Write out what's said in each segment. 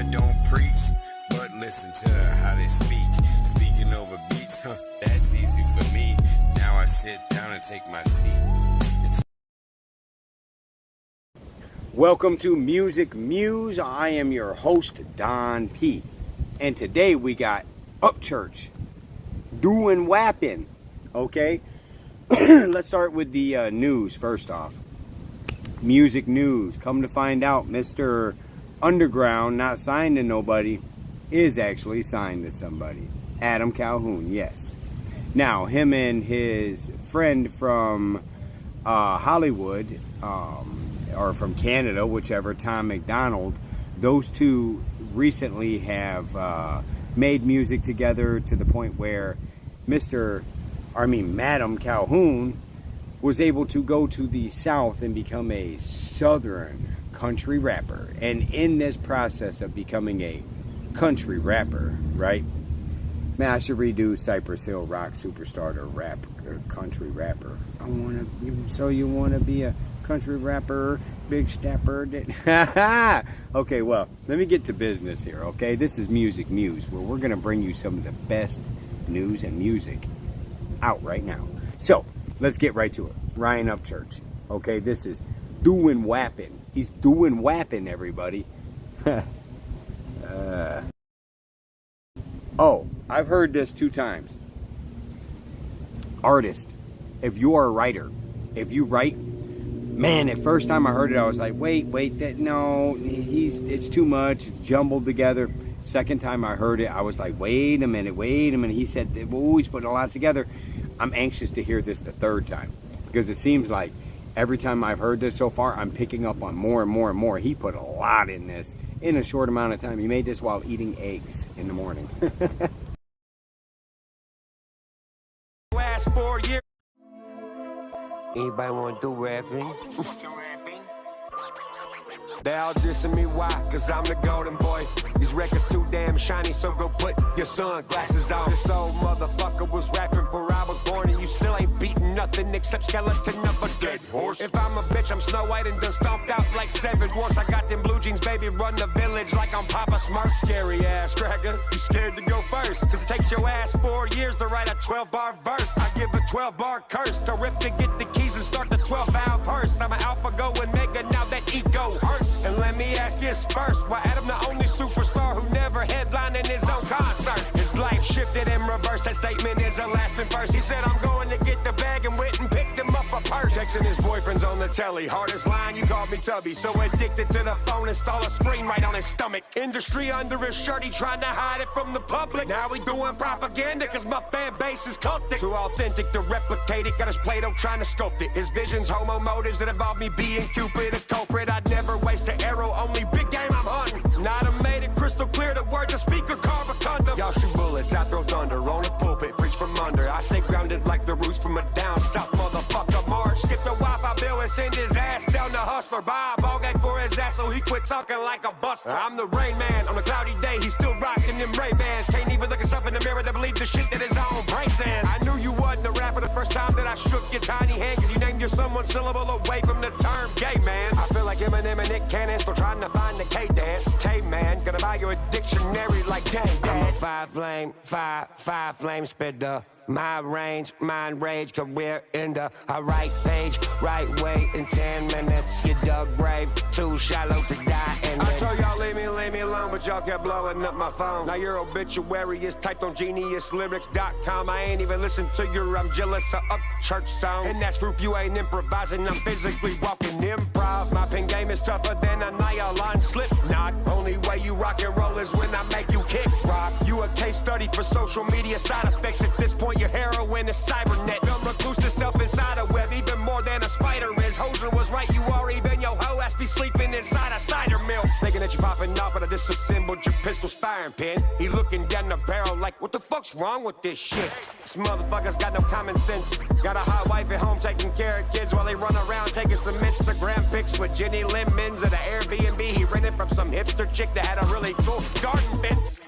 rapper don't preach, but listen to how they speak. Speaking over beats, that's easy for me. Now I sit down and take my seat. Welcome to Music Muse. I am your host, Don P. And today we got Upchurch, Doonin Rappin. Okay? Let's start with the news first off. Music news. Come to find out, Mr. Underground, not signed to nobody, is actually signed to somebody. Adam Calhoun, yes. Now, him and his friend from Hollywood, or from Canada, whichever, Tom McDonald, those two recently have made music together to the point where Madam Calhoun was able to go to the South and become a Southern country rapper. And in this process of becoming a country rapper, right? Man, I should redo Cypress Hill Rock Superstar to rap or country rapper. So you wanna be a country rapper, big stepper? Okay, well, let me get to business here, okay? This is Music Muse, where we're gonna bring you some of the best news and music out right now. So, let's get right to it. Ryan Upchurch, okay? This is Doonin Rappin. He's Doonin Rappin, everybody. Oh, I've heard this 2 times. Artist, if you are a writer, if you write, man, at first time I heard it, I was like, wait, it's too much, it's jumbled together. Second time I heard it, I was like, wait a minute. He said, he's putting a lot together. I'm anxious to hear this the 3rd time, because it seems like every time I've heard this so far, I'm picking up on more and more and more. He put a lot in this in a short amount of time. He made this while eating eggs in the morning. Last 4 years. Anybody want to do rapping? They all dissing me, why? Cause I'm the golden boy. These records too damn shiny, so go put your sunglasses on. This old motherfucker was rapping before I was born, and you still ain't beating nothing except skeleton of a dead horse. If I'm a bitch, I'm Snow White and done stomped out like 7 dwarfs. I got them blue jeans, baby, run the village like I'm Papa Smurf. Scary ass cracker, you scared to go first, cause it takes your ass 4 years to write a 12-bar verse. I give a 12-bar curse to rip to get the keys and start the 12-valve purse. I'm an alpha going mega, now that ego hurts. And let me ask this first, why Adam the only superstar who never headlined in his own concert? His life shifted in reverse, that statement is a lasting verse. He said, I'm going to get the bag, and went and picked him up a purse. Texting his boyfriend's on the telly, hardest line, you called me Tubby. So addicted to the phone, install a screen right on his stomach. Industry under his shirt, he trying to hide it from the public. Now he doing propaganda, cause my fan base is cultic. Too authentic to replicate it, got his Play-Doh trying to sculpt it. His vision's homo motives that involve me being Cupid, a culprit. I'd never waste an arrow, only big game I'm hunting. Now I made it crystal clear, the words of speaker carve a condom. Y'all shoot bullets, I throw thunder on the pulpit, preach from under. I stay grounded like the roots from a down south motherfucker march. Skip the Wi-Fi bill and send his ass down to Hustler. Buy a ball game for his ass so he quit talking like a buster. I'm the Rain Man, on a cloudy day, he's still rocking them Ray-Bans. Can't even look himself in the mirror to believe the shit that his own brain says. I knew you wasn't a rapper the first time that I shook your tiny hand, cause you named your son 1 syllable away from the term gay man. I feel like Eminem and Nick Cannon still trying to find the K-dance. Tay man, gonna buy you a dictionary like dang. I'm a five flame spitter. My range, mind rage, career ender. I right page, right way in 10 minutes. You dug grave, too shallow to die in it. I told y'all leave me alone, but y'all kept blowing up my phone. Now your obituary is typed on geniuslyrics.com. I ain't even listened to your I'm jealous of Upchurch song. And that's proof you ain't improvising, I'm physically walking improv. My pen game is tougher than a nylon slip knot. Only way you rock and roll is when I make you kick rock. You a case study for social media side effects. At this point, your heroin is cybernet. Don't recluse yourself inside a web, even more than a spider is. Hoser was right, you are even your hoe ass be sleeping inside a cider mill. Thinking that you popping off, but I disassembled your pistol's firing pin. He looking down the barrel like, what the fuck's wrong with this shit? This motherfucker's got no common sense. Got a hot wife at home taking care of kids while they run around taking some Instagram pics with Jenny Lemons at an Airbnb he rented from some hipster chick that had a really cool garden fence.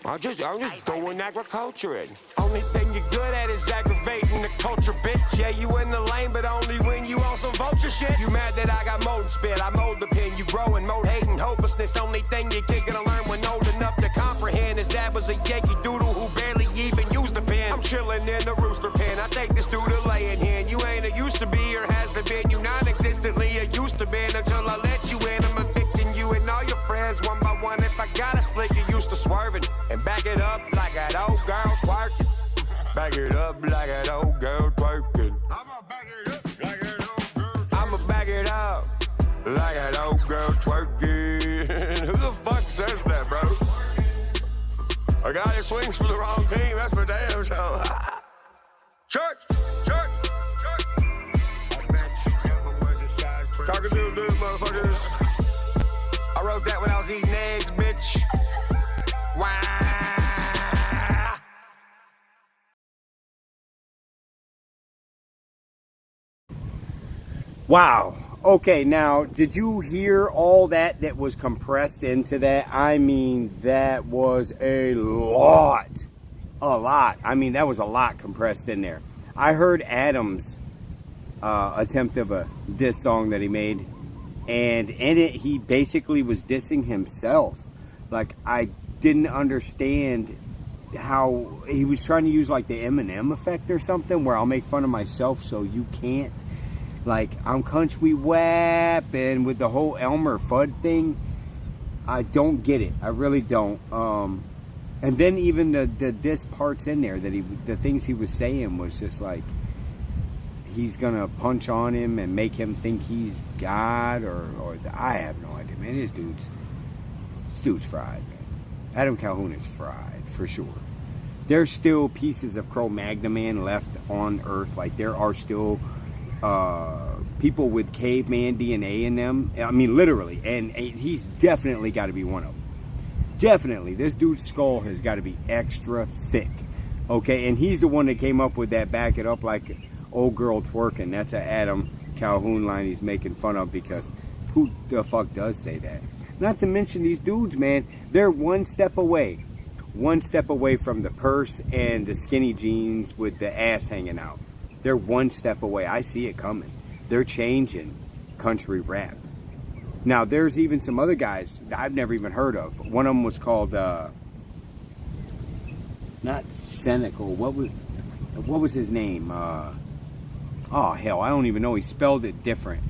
I'm just doing agriculture. Only thing you're good at is aggravating the culture, bitch. Yeah, you in the lane, but only when you on some vulture shit. You mad that I got mold and spit? I mold the pen. You growing, mold hating, hopelessness. Only thing you kid gonna learn when old enough to comprehend is dad was a Yankee doodle who barely even used the pen. I'm chilling in the rooster pen. I take this dude to lay in hand. You ain't a used to be or has to been. You non-existently a used to been until I let you in. I'm evicting you and all your friends one by one. If I got a slick, you used to swerving. And back it up like that old girl twerking. Back it up like that old girl twerking. I'ma back it up like that old girl. I'ma back it up like that old girl twerking. Who the fuck says that, bro? A guy that swings for the wrong team, that's for damn sure. Church, church, church. Talking to the motherfuckers. I wrote that when I was eating eggs, bitch. Wow. Wow. Okay, now, did you hear all that was compressed into that? I mean, that was a lot. A lot. I mean, that was a lot compressed in there. I heard Adam's attempt of a diss song that he made, and in it, he basically was dissing himself. Like, I didn't understand how he was trying to use like the Eminem effect or something, where I'll make fun of myself so you can't. Like, I'm country wapping with the whole Elmer Fudd thing. I don't get it. I really don't. And then even the diss parts in there, the things he was saying was just like, he's gonna punch on him and make him think he's God, or I have no idea, man. This dude's fried, man. Adam Calhoun is fried, for sure. There's still pieces of Cro-Magnon man left on Earth. Like, there are still people with caveman DNA in them. I mean, literally. And he's definitely got to be one of them. Definitely. This dude's skull has got to be extra thick. Okay? And he's the one that came up with that back it up like old girl twerking. That's an Adam Calhoun line he's making fun of, because who the fuck does say that? Not to mention these dudes, man, they're one step away from the purse and the skinny jeans with the ass hanging out. They're one step away. I see it coming. They're changing country rap. Now, there's even some other guys I've never even heard of. One of them was called, not Cynical. What was his name? Oh, hell, I don't even know. He spelled it different.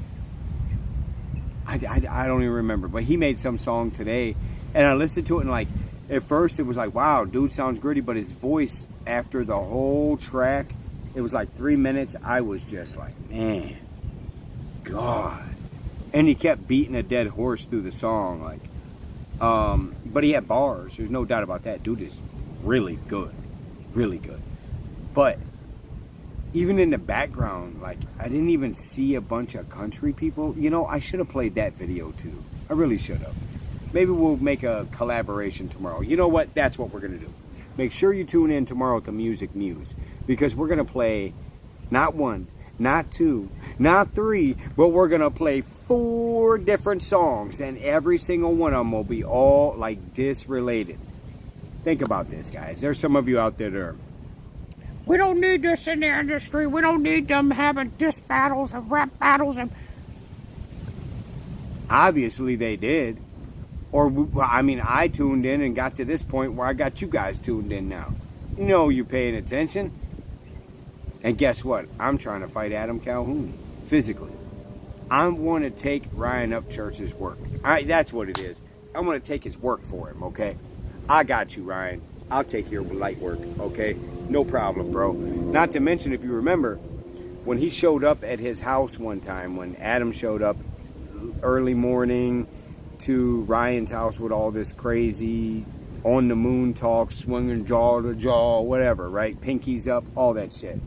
I don't even remember. But he made some song today, and I listened to it, and like, at first it was like, wow, dude sounds gritty, but his voice, after the whole track, it was like 3 minutes, I was just like, man, God. And he kept beating a dead horse through the song, like, but he had bars. There's no doubt about that. Dude is really good. Really good. But even in the background, like, I didn't even see a bunch of country people. You know, I should have played that video too. I really should have. Maybe we'll make a collaboration tomorrow. You know what? That's what we're going to do. Make sure you tune in tomorrow to Music Muse, because we're going to play not one, not two, not three, but we're going to play 4 different songs, and every single one of them will be all like diss related. Think about this, guys. There's some of you out there that are, we don't need this in the industry. We don't need them having diss battles and rap battles. And obviously they did. Or, I mean, I tuned in and got to this point where I got you guys tuned in now. You know you're paying attention. And guess what? I'm trying to fight Adam Calhoun physically. I want to take Ryan Upchurch's work. That's what it is. I want to take his work for him, okay? I got you, Ryan. I'll take your light work, okay? No problem, bro. Not to mention, if you remember, when he showed up at his house one time, when Adam showed up early morning to Ryan's house with all this crazy on the moon talk, swinging jaw to jaw, whatever, right? Pinkies up, all that shit.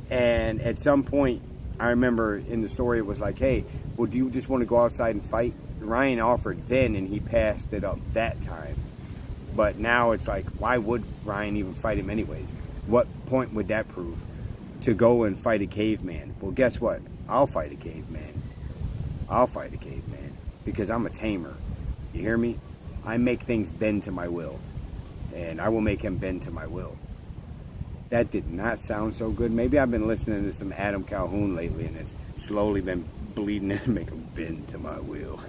And at some point, I remember in the story, it was like, hey, well, do you just want to go outside and fight? Ryan offered then, and he passed it up that time. But now it's like, why would Ryan even fight him anyways? What point would that prove? To go and fight a caveman. Well, guess what? I'll fight a caveman. I'll fight a caveman. Because I'm a tamer. You hear me? I make things bend to my will. and I will make him bend to my will. That did not sound so good. Maybe I've been listening to some Adam Calhoun lately, and it's slowly been bleeding in to make him bend to my will.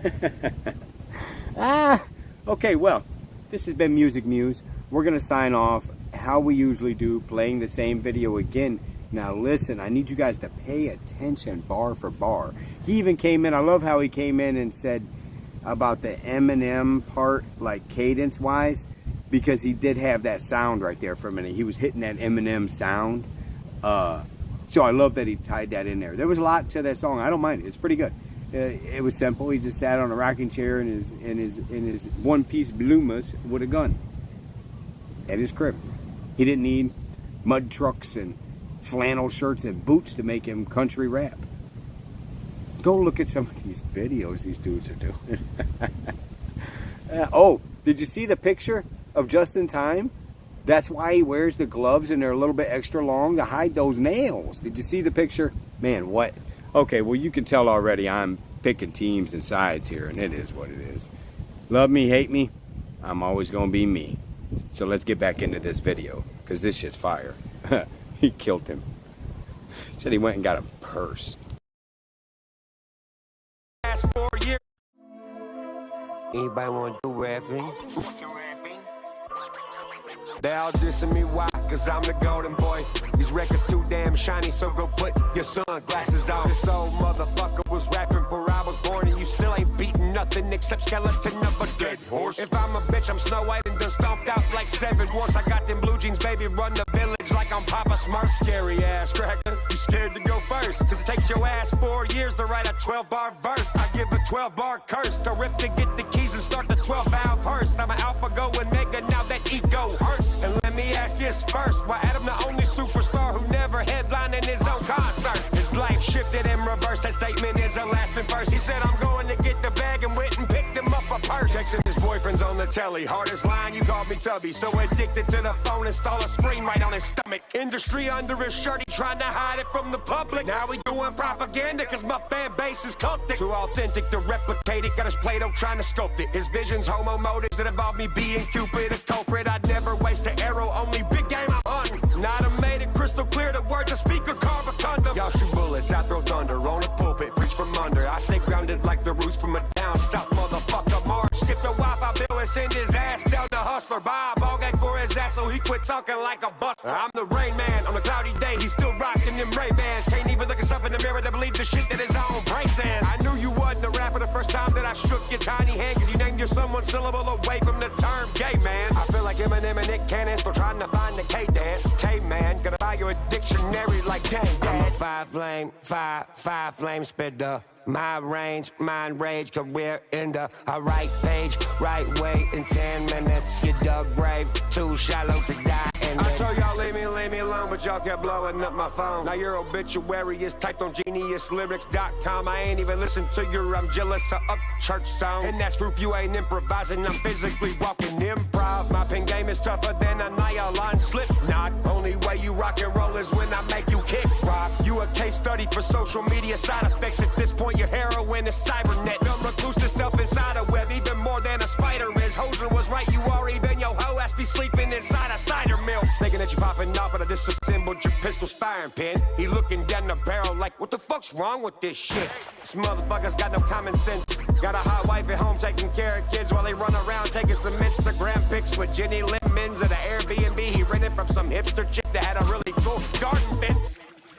Okay, well, this has been Music Muse. We're going to sign off how we usually do, playing the same video again. Now listen, I need you guys to pay attention bar for bar. He even came in, I love how he came in and said about the Eminem part, like cadence-wise, because he did have that sound right there for a minute. He was hitting that Eminem sound. So I love that he tied that in there. There was a lot to that song. I don't mind it. It's pretty good. It was simple. He just sat on a rocking chair in his one-piece blumas with a gun at his crib. He didn't need mud trucks and flannel shirts and boots to make him country rap. Go look at some of these videos these dudes are doing. Oh, did you see the picture of Just in Time? That's why he wears the gloves, and they're a little bit extra long to hide those nails. Did you see the picture? Man, what? Okay, well, you can tell already I'm picking teams and sides here, and it is what it is. Love me, hate me, I'm always going to be me. So let's get back into this video, because this shit's fire. He killed him. Said he went and got a purse. Anybody want to do rapping? They all dissing me, why? Cause I'm the golden boy. These records too damn shiny, so go put your sunglasses on. This old motherfucker was rapping before I was born, and you still ain't beating nothing except skeleton of a dead horse. If I'm a bitch, I'm Snow White and done stomped out like 7 dwarfs. I got them blue jeans, baby, run the village like I'm Papa Smurf. Scary ass cracker, you scared to go first, cause it takes your ass 4 years to write a 12-bar verse. I give a 12-bar curse to rip to get the keys and start the 12-valve purse. I'm an alpha going mega, now that ego hurt. And let me ask this first, why Adam the only superstar who never headlined in his own concert? His life shifted in reverse, that statement is a lasting verse. He said, I'm going to get the bag, and went and picked him up a purse. Texting his boyfriend's on the telly, hardest line, you called me Tubby. So addicted to the phone, install a screen right on his stomach. Industry under his shirt, he trying to hide it from the public. Now we doing propaganda, cause my fan base is cultic. Too authentic to replicate it, got his Play-Doh trying to sculpt it. His vision's homo motives that involve me being Cupid, a culprit. I'd never waste an arrow, only big game I'm on. Now I made it crystal clear, the words I speak are carve a condom. Y'all shoot bullets, I throw thunder on a pulpit, preach from under. I stay grounded like the roots from a down south motherfucker. March, skip the Wi-Fi bill and send his ass down to Hustler. Buy a ball gag for his ass so he quit talking like a buster. I'm the Rain Man, on a cloudy day, he's still rocking them Ray-Bans. Can't even look himself in the mirror to believe the shit that his own brain says. I knew you wasn't a rapper the first time that I shook your tiny hand, cause you named your son one syllable away from the term gay man. I feel like Eminem and Nick Cannon still trying to find the K-dance. Tay man, gonna buy you a dictionary like dang dad. I'm a five flame spitter. My range, mind rage, career ender. I right page, right way in 10 minutes. You dug grave, too shallow to die in. I told y'all leave me alone, but y'all kept blowing up my phone. Now your obituary is typed on geniuslyrics.com. I ain't even listened to your I'm jealous of up church song. And that's proof you ain't improvising, I'm physically walking improv. My pen game is tougher than a nylon slip knot. Only way you rock and roll is when I make you kick rock. You a case study for social media side effects. At this point your heroin is cybernet. Don't recluse the self inside a web, even more than a spider is. Hoser was right, you are even your hoe ass be sleeping inside a cider mill. Thinking that you popping off, but I disassembled your pistol's firing pin. He looking down the barrel like, what the fuck's wrong with this shit? This motherfucker's got no common sense. Got a hot wife at home taking care of kids while they run around taking some Instagram pics with Jenny Lemons at an Airbnb he rented from some hipster chick that had a really cool garden fence.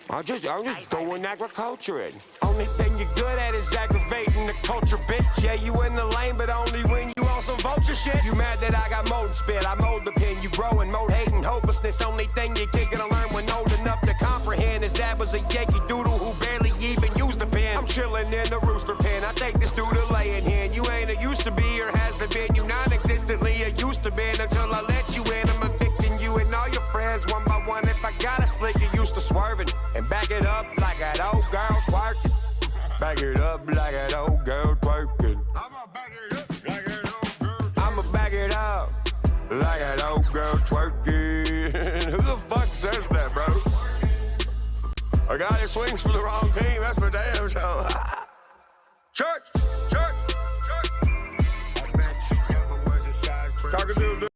I'm just doing agriculture. Only thing you're good at is aggravating the culture, bitch. Yeah, you in the lane, but only when you on some vulture shit. You mad that I got mold and spit, I mold the pen. You growing mode, hating, hopelessness. Only thing you kid gonna learn when old enough to comprehend is dad was a Yankee Doodle who barely even used the pen. I'm chilling in the rooster pen, I take this dude to lay in hand. You ain't a used to be or has to been. You non-existently a used to been until I let you in. I'm evicting you and all your friends one by one. If I got a slick, you used to swerving and back it up like that old girl twerking. Back it up like that old girl twerking. I'ma back it up like that old girl. I'ma back it up like that old girl twerking. Who the fuck says that, bro? A guy that swings for the wrong team, that's for damn sure. Church. Talking to the